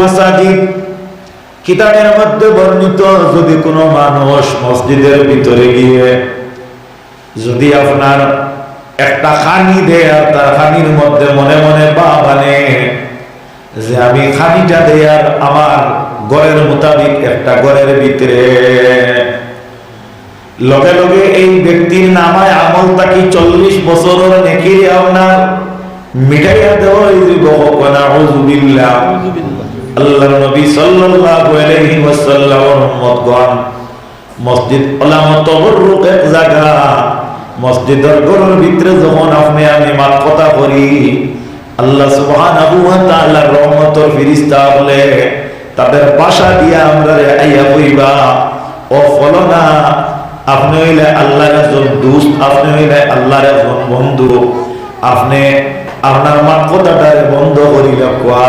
মাসাজিদ কিতাবের মধ্যে বর্ণিত, যদি কোনো মানুষ মসজিদের ভিতরে গিয়ে যদি আপনার একটা খানি দেয়া, তার খানির মধ্যে মনে মনে ভাবে যে আমি খানিটা দেয়ার আমার ঘরের মোতাবিক একটা ঘরের ভিতরে, লগে লগে এই ব্যক্তির নামায় আমল তাকি 40 বছরের নেকি আপনার মিটাইয়া দেওয়া হইব। নাউযুবিল্লাহ। আল্লাহর নবী সাল্লাল্লাহু আলাইহি ওয়াসাল্লামের উম্মতগণ, মসজিদ ওলামা তাবাররুক এক জায়গা, মসজিদের ঘরের ভিতরে যখন আপনি আমি মাত কথা করি, আল্লাহ সুবহানাহু ওয়া তাআলার রহমতের ফেরেশতা বলে তাদের বাসা দিয়ে আমরা আইয়া কইবা, ও ফলনা আপনি হইলে আল্লাহর একজন দোস্ত, আপনি হইলে আল্লাহর একজন বন্ধু, আপনি আপনার মাত কথাটারে বন্ধ করিলে কোয়া